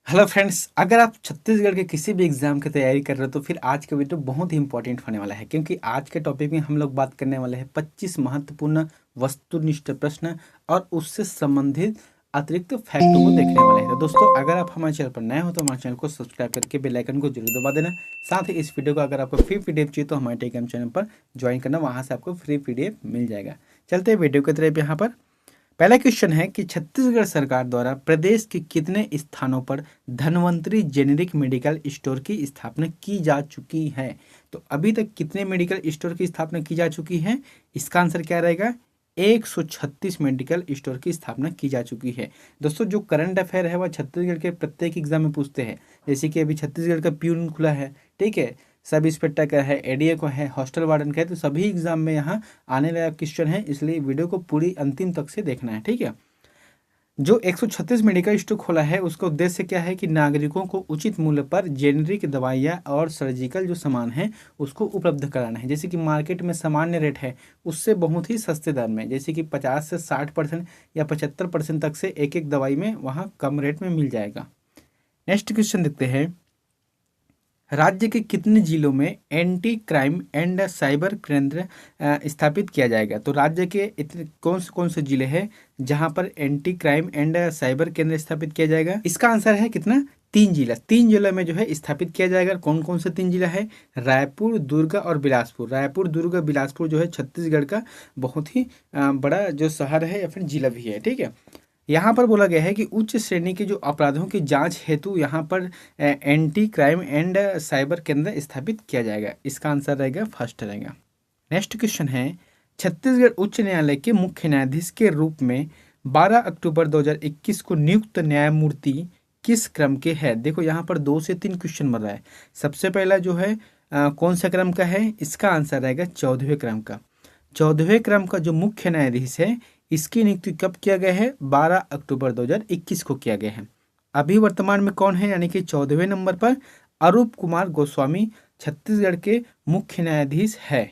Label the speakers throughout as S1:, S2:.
S1: Hello friends, अगर आप छत्तीसगढ़ के किसी भी एग्जाम की तैयारी कर रहे हो तो फिर आज का वीडियो बहुत ही इंपॉर्टेंट होने वाला है, क्योंकि आज के टॉपिक में हम लोग बात करने वाले हैं 25 महत्वपूर्ण वस्तुनिष्ठ प्रश्न और उससे संबंधित अतिरिक्त फैक्टों को देखने वाले हैं। तो दोस्तों, अगर आप हमारे चैनल पर नए हो तो हमारे चैनल को सब्सक्राइब करके बेल आइकन को जरूर दबा देना। साथ ही इस वीडियो को अगर आपको फ्री पीडीएफ चाहिए तो हमारे टेलीग्राम चैनल पर ज्वाइन करना, वहाँ से आपको फ्री पीडीएफ मिल जाएगा। चलते हैं वीडियो की तरफ। यहाँ पर पहला क्वेश्चन है कि छत्तीसगढ़ सरकार द्वारा प्रदेश के कितने स्थानों पर धन्वंतरी जेनेरिक मेडिकल स्टोर की स्थापना की जा चुकी है। तो अभी तक कितने मेडिकल स्टोर की स्थापना की जा चुकी है? इसका आंसर क्या रहेगा? 136 मेडिकल स्टोर की स्थापना की जा चुकी है। दोस्तों, जो करंट अफेयर है वह छत्तीसगढ़ के प्रत्येक एग्जाम में पूछते हैं। जैसे कि अभी छत्तीसगढ़ का प्यून खुला है, ठीक है, सब इंस्पेक्टर का है, एडीए को है, हॉस्टल वार्डन का है, तो सभी एग्जाम में यहाँ आने वाला क्वेश्चन है, इसलिए वीडियो को पूरी अंतिम तक से देखना है, ठीक है। जो 136 मेडिकल स्टोर खोला है उसका उद्देश्य क्या है कि नागरिकों को उचित मूल्य पर जेनरिक दवाइयाँ और सर्जिकल जो सामान है उसको उपलब्ध कराना है। जैसे कि मार्केट में सामान्य रेट है उससे बहुत ही सस्ते दर में, जैसे कि 50 से 60% या 75% तक से एक एक दवाई में वहाँ कम रेट में मिल जाएगा। नेक्स्ट क्वेश्चन देखते हैं, राज्य के कितने जिलों में एंटी क्राइम एंड साइबर केंद्र स्थापित किया जाएगा। तो राज्य के इतने कौन से जिले हैं जहां पर एंटी क्राइम एंड साइबर केंद्र स्थापित किया जाएगा? इसका आंसर है कितना? 3 जिला। 3 जिलों में जो है स्थापित किया जाएगा। कौन कौन से 3 जिला है? रायपुर, दुर्ग और बिलासपुर। रायपुर, दुर्ग, बिलासपुर जो है छत्तीसगढ़ का बहुत ही बड़ा जो शहर है या फिर जिला भी है, ठीक है। यहाँ पर बोला गया है कि उच्च श्रेणी के जो अपराधों की जांच हेतु यहाँ पर एंटी क्राइम एंड साइबर केंद्र स्थापित किया जाएगा। इसका आंसर रहेगा फर्स्ट रहेगा। नेक्स्ट क्वेश्चन है, छत्तीसगढ़ उच्च न्यायालय के मुख्य न्यायाधीश के रूप में 12 अक्टूबर 2021 को नियुक्त न्यायमूर्ति किस क्रम के है? देखो, यहाँ पर 2 से 3 क्वेश्चन बन रहा है। सबसे पहला जो है कौन सा क्रम का है? इसका आंसर रहेगा 14वें क्रम का। 14वें क्रम का जो मुख्य न्यायाधीश है इसकी नियुक्ति कब किया गया है? 12 अक्टूबर 2021 को किया गया है। अभी वर्तमान में कौन है, यानी कि 14वें नंबर पर अरूप कुमार गोस्वामी छत्तीसगढ़ के मुख्य न्यायाधीश है,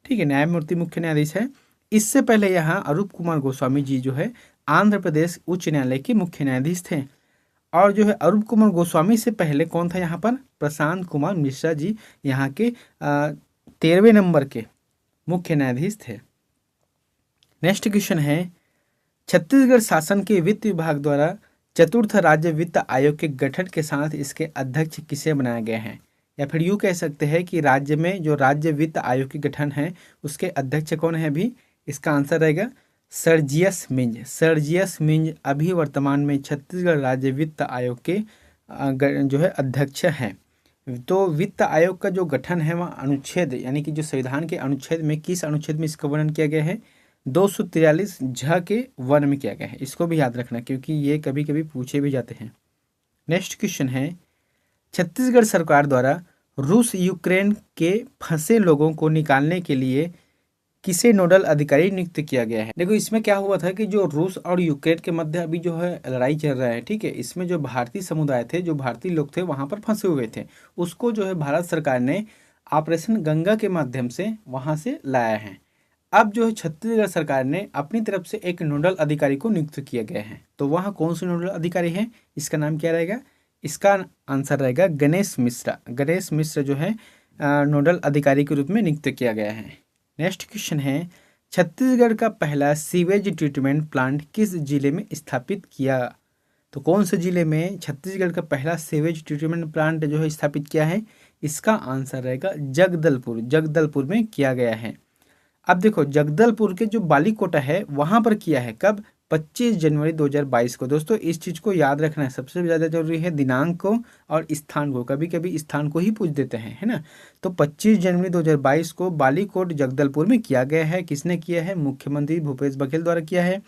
S1: ठीक है, न्यायमूर्ति मुख्य न्यायाधीश है। इससे पहले यहाँ अरूप कुमार गोस्वामी जी जो है आंध्र प्रदेश उच्च न्यायालय के मुख्य न्यायाधीश थे। और जो है अरूप कुमार गोस्वामी से पहले कौन था यहाँ पर? प्रशांत कुमार मिश्रा जी यहाँ के 13वें नंबर के मुख्य न्यायाधीश थे। नेक्स्ट क्वेश्चन है, छत्तीसगढ़ शासन के वित्त विभाग द्वारा चतुर्थ राज्य वित्त आयोग के गठन के साथ इसके अध्यक्ष किसे बनाया गया है? या फिर यूँ कह सकते हैं कि राज्य में जो राज्य वित्त आयोग के गठन है उसके अध्यक्ष कौन है अभी? इसका आंसर रहेगा सर्जियस मिंज। सर्जियस मिंज अभी वर्तमान में छत्तीसगढ़ राज्य वित्त आयोग के जो है अध्यक्ष हैं। तो वित्त आयोग का जो गठन है वह अनुच्छेद, यानी कि जो संविधान के अनुच्छेद में, किस अनुच्छेद में इसका वर्णन किया गया है? 243 झ के वन में किया गया है। इसको भी याद रखना क्योंकि ये कभी कभी पूछे भी जाते हैं। नेक्स्ट क्वेश्चन है, छत्तीसगढ़ सरकार द्वारा रूस यूक्रेन के फंसे लोगों को निकालने के लिए किसे नोडल अधिकारी नियुक्त किया गया है? देखो, इसमें क्या हुआ था कि जो रूस और यूक्रेन के मध्य अभी जो है लड़ाई चल रहा है, ठीक है, इसमें जो भारतीय समुदाय थे, जो भारतीय लोग थे वहां पर फंसे हुए थे, उसको जो है भारत सरकार ने ऑपरेशन गंगा के माध्यम से वहां से लाया है। अब जो है छत्तीसगढ़ सरकार ने अपनी तरफ से एक नोडल अधिकारी को नियुक्त किया गया है। तो वह कौन से नोडल अधिकारी है? इसका नाम क्या रहेगा? इसका आंसर रहेगा गणेश मिश्रा। गणेश मिश्र जो है नोडल अधिकारी के रूप में नियुक्त किया गया है। नेक्स्ट क्वेश्चन है, छत्तीसगढ़ का पहला सीवेज ट्रीटमेंट प्लांट किस जिले में स्थापित किया? तो कौन से जिले में छत्तीसगढ़ का पहला सीवेज ट्रीटमेंट प्लांट जो है स्थापित किया है? इसका आंसर रहेगा जगदलपुर। जगदलपुर में किया गया है। अब देखो, जगदलपुर के जो बालीकोटा है वहां पर किया है। कब? 25 जनवरी 2022 को। दोस्तों, इस चीज को याद रखना है, सबसे ज्यादा जरूरी है दिनांक को और स्थान को। कभी कभी स्थान को ही पूछ देते हैं, है ना। तो 25 जनवरी 2022 को बालीकोट जगदलपुर में किया गया है। किसने किया है? मुख्यमंत्री भूपेश बघेल द्वारा किया है।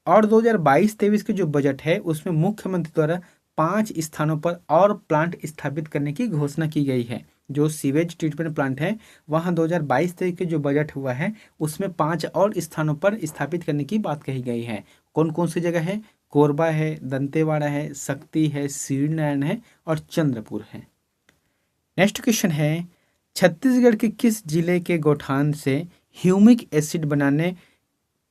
S1: और 2022-23 के जो बजट है उसमें मुख्यमंत्री द्वारा 5 स्थानों पर और प्लांट स्थापित करने की घोषणा की गई है। जो सीवेज ट्रीटमेंट प्लांट है वहाँ 2022-23 के जो बजट हुआ है उसमें 5 और स्थानों पर स्थापित करने की बात कही गई है। कौन कौन सी जगह है? कोरबा है, दंतेवाड़ा है, शक्ति है, शिवनारायण है और चंद्रपुर है। नेक्स्ट क्वेश्चन है, छत्तीसगढ़ के किस जिले के गौठान से ह्यूमिक एसिड बनाने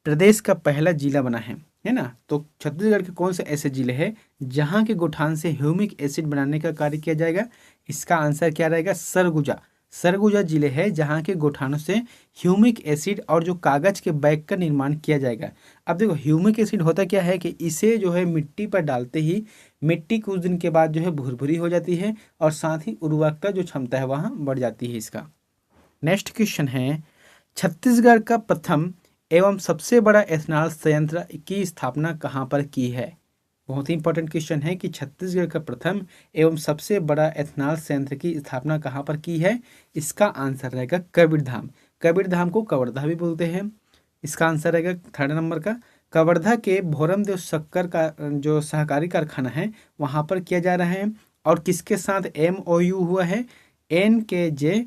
S1: प्रदेश का पहला जिला बना है? है ना। तो छत्तीसगढ़ के कौन से ऐसे जिले हैं जहाँ के गोठान से ह्यूमिक एसिड बनाने का कार्य किया जाएगा? इसका आंसर क्या रहेगा? सरगुजा। सरगुजा जिले है जहाँ के गोठानों से ह्यूमिक एसिड और जो कागज के बैग का निर्माण किया जाएगा। अब देखो ह्यूमिक एसिड होता क्या है कि इसे जो है मिट्टी पर डालते ही मिट्टी कुछ दिन के बाद जो है भुरभुरी हो जाती है और साथ ही उर्वरकता जो क्षमता है वहाँ बढ़ जाती है इसका। नेक्स्ट क्वेश्चन है, छत्तीसगढ़ का प्रथम एवं सबसे बड़ा एथेनॉल संयंत्र की स्थापना कहाँ पर की है? बहुत ही इंपॉर्टेंट क्वेश्चन है कि छत्तीसगढ़ का प्रथम एवं सबसे बड़ा एथेनॉल संयंत्र की स्थापना कहाँ पर की है? इसका आंसर रहेगा कबीरधाम। कबीरधाम को कवर्धा भी बोलते हैं। इसका आंसर रहेगा थर्ड नंबर का। कवर्धा के भोरमदेव शक्कर का जो सहकारी कारखाना है वहाँ पर किया जा रहा है। और किसके साथ MOU हुआ है? NKJ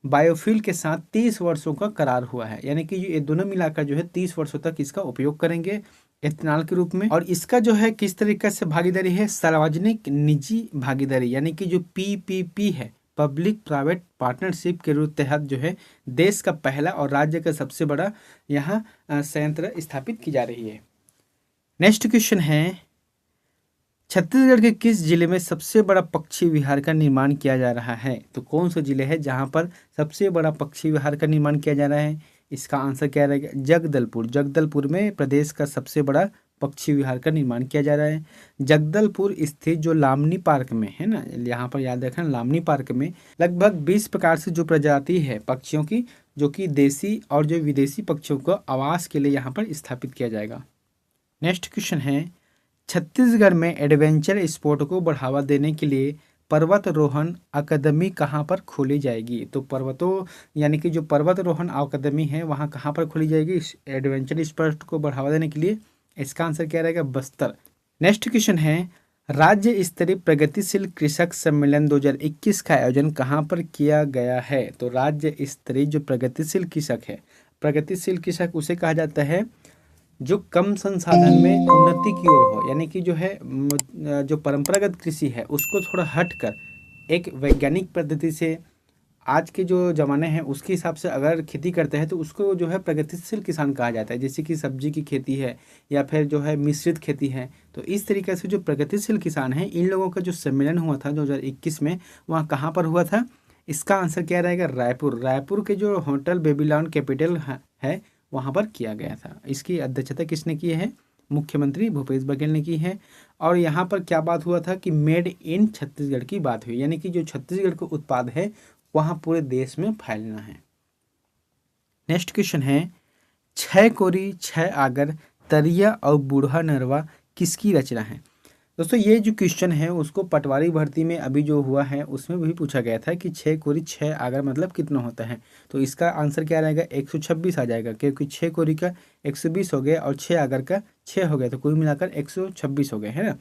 S1: बायोफिल के साथ 30 वर्षों का करार हुआ है, यानी कि ये दोनों मिलाकर जो है 30 वर्षों तक इसका उपयोग करेंगे एथेनॉल के रूप में। और इसका जो है किस तरीके से भागीदारी है? सार्वजनिक निजी भागीदारी, यानी कि जो PPP है, पब्लिक प्राइवेट पार्टनरशिप के रूप तहत जो है देश का पहला और राज्य का सबसे बड़ा यहाँ संयंत्र स्थापित की जा रही है। नेक्स्ट क्वेश्चन है, छत्तीसगढ़ के किस जिले में सबसे बड़ा पक्षी विहार का निर्माण किया जा रहा है? तो कौन सा जिले है जहां पर सबसे बड़ा पक्षी विहार का निर्माण किया जा रहा है? इसका आंसर क्या रहेगा? जगदलपुर। जगदलपुर में प्रदेश का सबसे बड़ा पक्षी विहार का निर्माण किया जा रहा है। जगदलपुर स्थित जो लामनी पार्क में है ना, यहाँ पर याद रखना, लामनी पार्क में लगभग 20 प्रकार से जो प्रजाति है पक्षियों की, जो कि देसी और जो विदेशी पक्षियों को आवास के लिए यहाँ पर स्थापित किया जाएगा। नेक्स्ट क्वेश्चन है, छत्तीसगढ़ में एडवेंचर स्पोर्ट को बढ़ावा देने के लिए पर्वतारोहण अकादमी कहाँ पर खोली जाएगी? तो पर्वतों यानी कि जो पर्वतारोहण अकादमी है वहाँ कहाँ पर खोली जाएगी इस एडवेंचर स्पोर्ट को बढ़ावा देने के लिए? इसका आंसर क्या रहेगा? बस्तर। नेक्स्ट क्वेश्चन है, राज्य स्तरीय प्रगतिशील कृषक सम्मेलन 2021 का आयोजन कहाँ पर किया गया है? तो राज्य स्तरीय जो प्रगतिशील कृषक है, प्रगतिशील कृषक उसे कहा जाता है जो कम संसाधन में उन्नति की ओर हो, यानी कि जो है जो परंपरागत कृषि है उसको थोड़ा हटकर एक वैज्ञानिक पद्धति से आज के जो ज़माने हैं उसके हिसाब से अगर खेती करते हैं तो उसको जो है प्रगतिशील किसान कहा जाता है। जैसे कि सब्जी की खेती है या फिर जो है मिश्रित खेती है। तो इस तरीके से जो प्रगतिशील किसान हैं इन लोगों का जो सम्मेलन हुआ था 2021 में, वहाँ कहाँ पर हुआ था? इसका आंसर क्या रहेगा? रायपुर। रायपुर के जो होटल बेबीलोन कैपिटल है वहाँ पर किया गया था। इसकी अध्यक्षता किसने की है? मुख्यमंत्री भूपेश बघेल ने की है। और यहाँ पर क्या बात हुआ था कि मेड इन छत्तीसगढ़ की बात हुई, यानी कि जो छत्तीसगढ़ का उत्पाद है वहाँ पूरे देश में फैलना है। नेक्स्ट क्वेश्चन है, 6 कोरी 6 आगर तरिया और बूढ़ा नरवा किसकी रचना है? दोस्तों ये जो क्वेश्चन है उसको पटवारी भर्ती में अभी जो हुआ है उसमें भी पूछा गया था कि 6 कोरी 6 आगर मतलब कितना होता है? तो इसका आंसर क्या रहेगा? 126 आ जाएगा, क्योंकि 6 कोरी का 120 हो गया और 6 आगर का 6 हो गया, तो कुल मिलाकर 126 हो गए, है ना।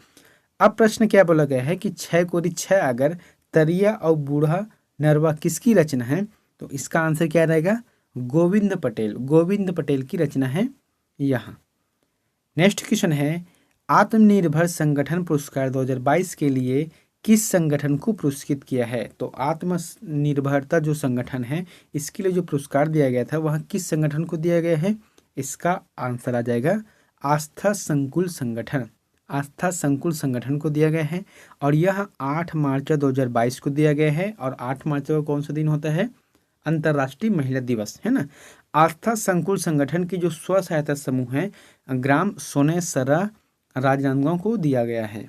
S1: अब प्रश्न क्या बोला गया है कि 6 कोरी 6 आगर तरिया और बूढ़ा नरवा किसकी रचना है? तो इसका आंसर क्या रहेगा? गोविंद पटेल। गोविंद पटेल की रचना है यहाँ। नेक्स्ट क्वेश्चन है, आत्मनिर्भर संगठन पुरस्कार 2022 के लिए किस संगठन को पुरस्कृत किया है? तो आत्मनिर्भरता जो संगठन है इसके लिए जो पुरस्कार दिया गया था वह किस संगठन को दिया गया है? इसका आंसर आ जाएगा आस्था संकुल संगठन। आस्था संकुल संगठन को दिया गया है और यह 8 मार्च 2022 को दिया गया है। और 8 मार्च को कौन सा दिन होता है? अंतर्राष्ट्रीय महिला दिवस, है ना। आस्था संकुल संगठन की जो स्व सहायता समूह है ग्राम सोनेसरा राजनांदगांव को दिया गया है।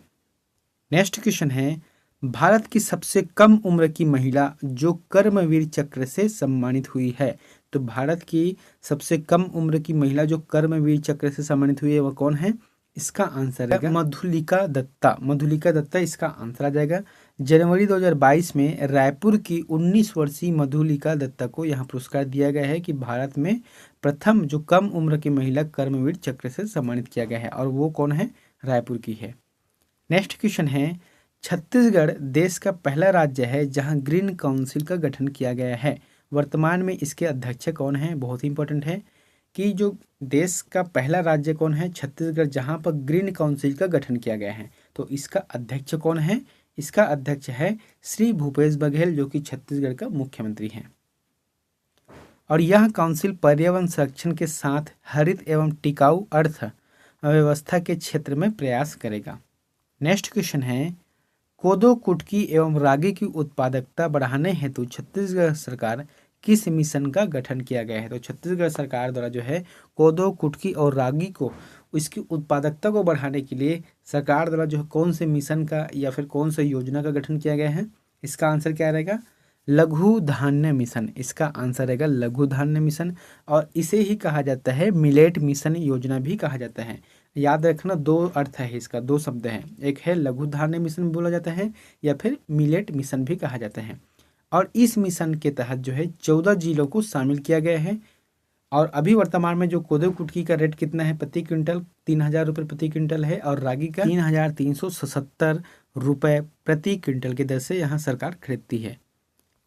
S1: नेक्स्ट क्वेश्चन है, भारत की सबसे कम उम्र की महिला जो कर्मवीर चक्र से सम्मानित हुई है? तो भारत की सबसे कम उम्र की महिला जो कर्मवीर चक्र से सम्मानित हुई है वह कौन है? इसका आंसर है मधुलिका दत्ता। मधुलिका दत्ता इसका आंसर आ जाएगा। जनवरी 2022 में रायपुर की 19 वर्षीय मधुलिका दत्ता को यहाँ पुरस्कार दिया गया है कि भारत में प्रथम जो कम उम्र की महिला कर्मवीर चक्र से सम्मानित किया गया है, और वो कौन है? रायपुर की है। नेक्स्ट क्वेश्चन है, छत्तीसगढ़ देश का पहला राज्य है जहां ग्रीन काउंसिल का गठन किया गया है। वर्तमान में इसके अध्यक्ष कौन है? बहुत ही इंपॉर्टेंट है कि जो देश का पहला राज्य कौन है? छत्तीसगढ़, जहां पर ग्रीन काउंसिल का गठन किया गया है। तो इसका अध्यक्ष कौन है? इसका अध्यक्ष है श्री भूपेश बघेल, जो कि छत्तीसगढ़ का मुख्यमंत्री हैं। और यह काउंसिल पर्यावरण संरक्षण के साथ हरित एवं टिकाऊ अर्थ व्यवस्था के क्षेत्र में प्रयास करेगा। नेक्स्ट क्वेश्चन है, कोदो कुटकी एवं रागी की उत्पादकता बढ़ाने हेतु छत्तीसगढ़ सरकार किस मिशन का गठन किया गया है? तो छत्तीसगढ़ सरकार द्वारा जो है कोदो कुटकी और रागी को इसकी उत्पादकता को बढ़ाने के लिए सरकार द्वारा जो है कौन से मिशन का या फिर कौन से योजना का गठन किया गया है? इसका आंसर क्या रहेगा? लघु धान्य मिशन। इसका आंसर रहेगा लघु धान्य मिशन, और इसे ही कहा जाता है मिलेट मिशन योजना भी कहा जाता है। याद रखना, दो अर्थ है इसका, दो शब्द हैं, एक है लघु धान्य मिशन बोला जाता है या फिर मिलेट मिशन भी कहा जाता है। और इस मिशन के तहत जो है 14 जिलों को शामिल किया गया है। और अभी वर्तमान में जो कोदो कुटकी का रेट कितना है प्रति क्विंटल? 3,000 रुपये प्रति क्विंटल है, और रागी का 3,377 रुपये प्रति क्विंटल की दर से यहाँ सरकार खरीदती है।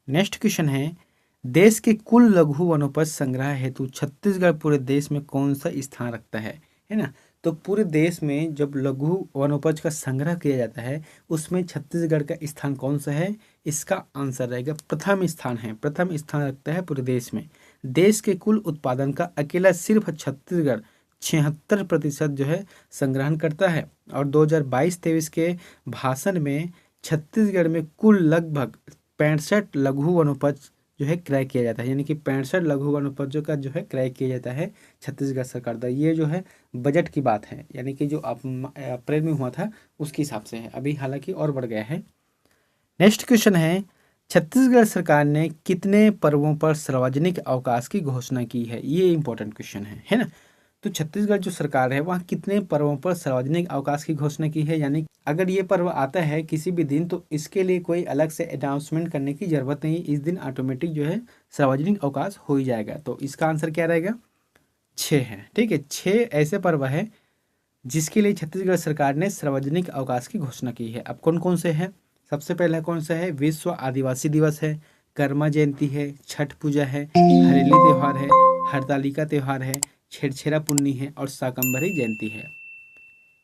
S1: नेक्स्ट क्वेश्चन है, देश के कुल लघु वनोपज संग्रह हेतु छत्तीसगढ़ पूरे देश में कौन सा स्थान रखता है ना? तो पूरे देश में जब लघु वनोपज का संग्रह किया जाता है उसमें छत्तीसगढ़ का स्थान कौन सा है? इसका आंसर रहेगा प्रथम स्थान है, प्रथम स्थान रखता है पूरे देश में। देश के कुल उत्पादन का अकेला सिर्फ छत्तीसगढ़ 76% जो है संग्रहण करता है। और 2022-23 के भाषण में छत्तीसगढ़ में कुल लगभग 65 लघु वनोपज जो है क्रय किया जाता है, यानी कि 65 लघु वनोपजों का जो है क्रय किया जाता है छत्तीसगढ़ सरकार द्वारा। ये जो है बजट की बात है, यानी कि जो अप्रैल में हुआ था उसके हिसाब से है, अभी हालांकि और बढ़ गया है। नेक्स्ट क्वेश्चन है, छत्तीसगढ़ सरकार ने कितने पर्वों पर सार्वजनिक अवकाश की घोषणा की है? ये इंपॉर्टेंट क्वेश्चन है ना? तो छत्तीसगढ़ जो सरकार है वहाँ कितने पर्वों पर सार्वजनिक अवकाश की घोषणा की है? यानी अगर ये पर्व आता है किसी भी दिन तो इसके लिए कोई अलग से अनाउंसमेंट करने की जरूरत नहीं, इस दिन ऑटोमेटिक जो है सार्वजनिक अवकाश हो ही जाएगा। तो इसका आंसर क्या रहेगा? 6 है। ठीक है, 6 ऐसे पर्व है जिसके लिए छत्तीसगढ़ सरकार ने सार्वजनिक अवकाश की घोषणा की है। अब कौन कौन से हैं? सबसे पहला कौन सा है? विश्व आदिवासी दिवस है, कर्मा जयंती है, छठ पूजा है, हरेली त्यौहार है, हरतालिका त्यौहार है, छेरछेरा पुन्नी है और शाकंभरी जयंती है।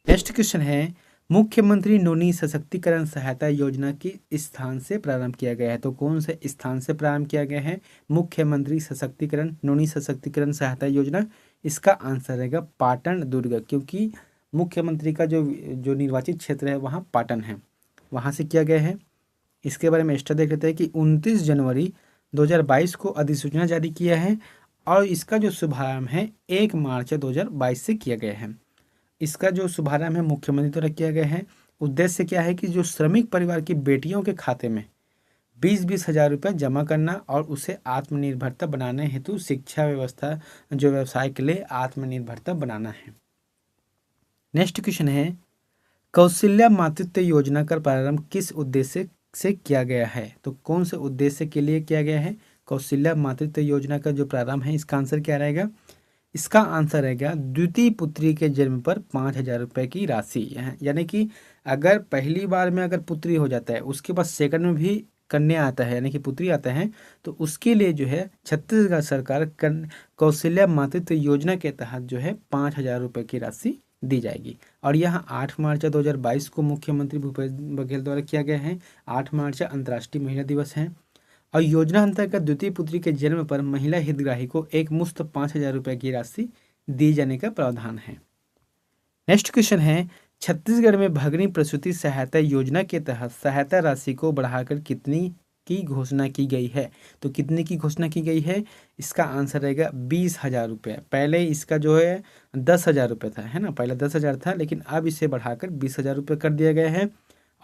S1: नेक्स्ट क्वेश्चन है, मुख्यमंत्री नोनी सशक्तिकरण सहायता योजना की स्थान से प्रारंभ किया गया है? तो कौन से स्थान से प्रारंभ किया गया है मुख्यमंत्री सशक्तिकरण नोनी सशक्तिकरण सहायता योजना? इसका आंसर रहेगा पाटन दुर्ग, क्योंकि मुख्यमंत्री का जो निर्वाचित क्षेत्र है वहाँ पाटन है, वहाँ से किया गया है। इसके बारे में एक्स्ट्रा देख लेते हैं कि 29 जनवरी 2022 को अधिसूचना जारी किया है और इसका जो शुभारंभ है 1 मार्च 2022 से किया गया है। इसका जो शुभारंभ है मुख्यमंत्री द्वारा किया गया है। उद्देश्य क्या है कि जो श्रमिक परिवार की बेटियों के खाते में 20-20 हज़ार रुपये जमा करना और उसे आत्मनिर्भरता बनाने हेतु शिक्षा व्यवस्था जो व्यवसाय के लिए आत्मनिर्भरता बनाना है। नेक्स्ट क्वेश्चन है, कौशल्या मातृत्व योजना का प्रारंभ किस उद्देश्य से किया गया है? तो कौन से उद्देश्य के लिए किया गया है कौशल्या मातृत्व योजना का जो प्रारंभ है? इसका आंसर क्या रहेगा? इसका आंसर रहेगा द्वितीय पुत्री के जन्म पर 5,000 रुपये की राशि। यानी कि अगर पहली बार में अगर पुत्री हो जाता है उसके बाद सेकंड में भी कन्या आता है यानी कि पुत्री आता है, तो उसके लिए जो है छत्तीसगढ़ सरकार कौशल्या मातृत्व योजना के तहत जो है 5,000 रुपये की राशि दी जाएगी। और यह 8 मार्च 2022 को मुख्यमंत्री भूपेश बघेल द्वारा किया गया है। 8 मार्च अंतर्राष्ट्रीय महिला दिवस है। और योजना अंतर्गत द्वितीय पुत्री के जन्म पर महिला हितग्राही को एक मुश्त 5,000 रुपये की राशि दी जाने का प्रावधान है। नेक्स्ट क्वेश्चन है, छत्तीसगढ़ में भगिनी प्रसूति सहायता योजना के तहत सहायता राशि को बढ़ाकर कितनी की घोषणा की गई है? तो कितने की घोषणा की गई है? इसका आंसर रहेगा 20,000 रुपये। पहले इसका जो है 10,000 रुपये था, है ना, पहले 10,000 था, लेकिन अब इसे बढ़ाकर 20,000 रुपये कर दिया गया है।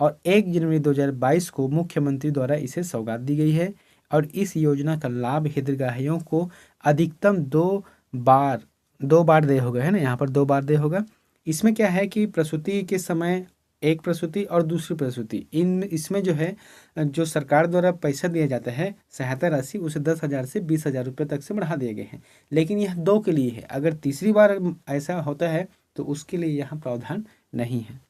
S1: और 1 जनवरी 2022 को मुख्यमंत्री द्वारा इसे सौगात दी गई है। और इस योजना का लाभ हितग्राहियों को अधिकतम 2 बार दे होगा, है ना, यहाँ पर 2 बार दे होगा। इसमें क्या है कि प्रसूति के समय एक प्रसूति और दूसरी प्रसूति इसमें जो है जो सरकार द्वारा पैसा दिया जाता है सहायता राशि उसे 10,000 से 20,000 रुपये तक से बढ़ा दिए गए हैं, लेकिन यह 2 के लिए है। अगर तीसरी बार ऐसा होता है तो उसके लिए यहाँ प्रावधान नहीं है।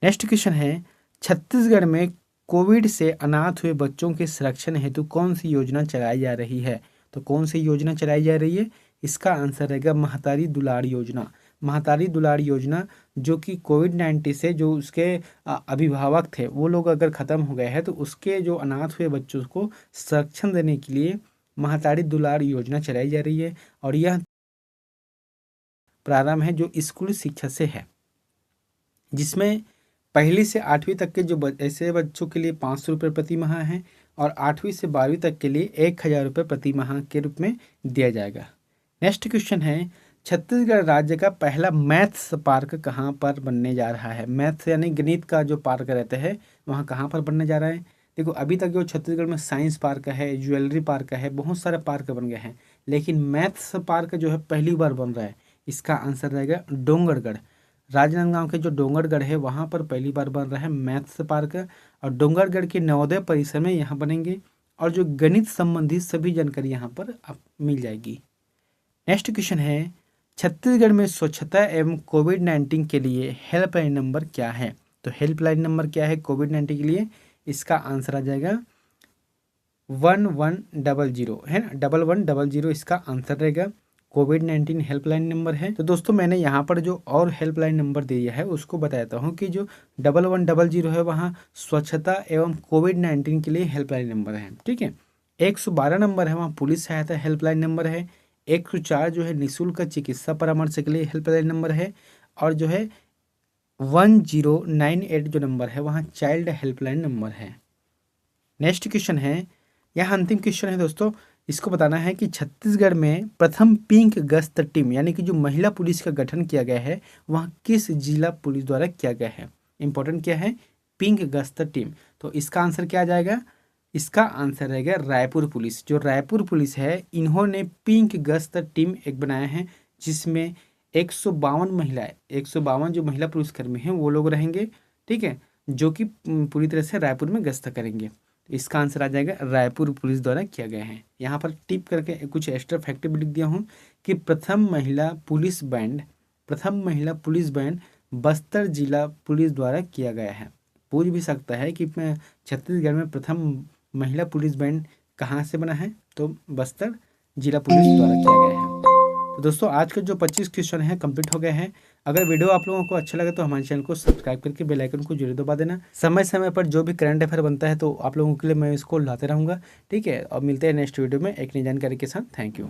S1: नेक्स्ट क्वेश्चन है, छत्तीसगढ़ में कोविड से अनाथ हुए बच्चों के संरक्षण हेतु कौन सी योजना चलाई जा रही है? तो कौन सी योजना चलाई जा रही है? इसका आंसर रहेगा महतारी दुलार योजना। महतारी दुलार योजना जो कि कोविड-19 से जो उसके अभिभावक थे वो लोग अगर ख़त्म हो गए हैं तो उसके जो अनाथ हुए बच्चों को संरक्षण देने के लिए महतारी दुलार योजना चलाई जा रही है। और यह प्रारंभ है जो स्कूली शिक्षा से है, जिसमें पहली से 8वीं तक के जो ऐसे बच्चों के लिए 500 रुपये प्रति माह हैं और 8वीं से 12वीं तक के लिए 1000 रुपये प्रति माह के रूप में दिया जाएगा। नेक्स्ट क्वेश्चन है, छत्तीसगढ़ राज्य का पहला मैथ्स पार्क कहाँ पर बनने जा रहा है? मैथ्स यानी गणित का जो पार्क रहता है वहाँ कहाँ पर बनने जा रहा है? देखो अभी तक जो छत्तीसगढ़ में साइंस पार्क है, ज्वेलरी पार्क है, बहुत सारे पार्क बन गए हैं, लेकिन मैथ्स पार्क जो है पहली बार बन रहा है। इसका आंसर रहेगा डोंगरगढ़। राजनांदगांव के जो डोंगरगढ़ है वहाँ पर पहली बार बन रहा है मैथ्स पार्क, और डोंगरगढ़ के नवोदय परिसर में यहाँ बनेंगे और जो गणित संबंधी सभी जानकारी यहाँ पर आप मिल जाएगी। नेक्स्ट क्वेश्चन है, छत्तीसगढ़ में स्वच्छता एवं कोविड-19 के लिए हेल्पलाइन नंबर क्या है? तो हेल्पलाइन नंबर क्या है कोविड-19 के लिए? इसका आंसर आ जाएगा 1100 है ना, 1100 इसका आंसर रहेगा। कोविड-19 हेल्पलाइन नंबर है। तो दोस्तों मैंने यहाँ पर जो और हेल्पलाइन नंबर दिया है उसको बताता हूँ कि जो 1100 है वहाँ स्वच्छता एवं कोविड-19 के लिए हेल्पलाइन नंबर है, ठीक है। 112 नंबर है वहाँ पुलिस सहायता हेल्पलाइन नंबर है। 104 जो है निःशुल्क चिकित्सा परामर्श के लिए हेल्पलाइन नंबर है, और जो है 1098 जो नंबर है वहाँ चाइल्ड हेल्पलाइन नंबर है। नेक्स्ट क्वेश्चन है, यह अंतिम क्वेश्चन है दोस्तों, इसको बताना है कि छत्तीसगढ़ में प्रथम पिंक गश्त टीम यानी कि जो महिला पुलिस का गठन किया गया है वह किस जिला पुलिस द्वारा किया गया है? इंपॉर्टेंट क्या है? पिंक गश्त टीम। तो इसका आंसर क्या आ जाएगा? इसका आंसर रहेगा रायपुर पुलिस। जो रायपुर पुलिस है इन्होंने पिंक गश्त टीम एक बनाया है, जिसमें 152 महिलाएं, 152 जो महिला पुलिसकर्मी हैं वो लोग रहेंगे, ठीक है, जो कि पूरी तरह से रायपुर में गश्त करेंगे। इसका आंसर आ जाएगा रायपुर पुलिस द्वारा किया गया है। यहाँ पर टिप करके कुछ एक्स्ट्रा फैक्ट भी लिख दिया हूँ कि प्रथम महिला पुलिस बैंड बस्तर जिला पुलिस द्वारा किया गया है। पूछ भी सकता है कि छत्तीसगढ़ में प्रथम महिला पुलिस बैंड कहाँ से बना है? तो बस्तर जिला पुलिस द्वारा किया गया है। तो दोस्तों आज के जो 25 क्वेश्चन हैं कंप्लीट हो गए हैं। अगर वीडियो आप लोगों को अच्छा लगे तो हमारे चैनल को सब्सक्राइब करके बेल आइकन को जरूर दबा देना। समय समय पर जो भी करंट अफेयर बनता है तो आप लोगों के लिए मैं इसको लाते रहूँगा, ठीक है। और मिलते हैं नेक्स्ट वीडियो में एक नई जानकारी के साथ। Thank you.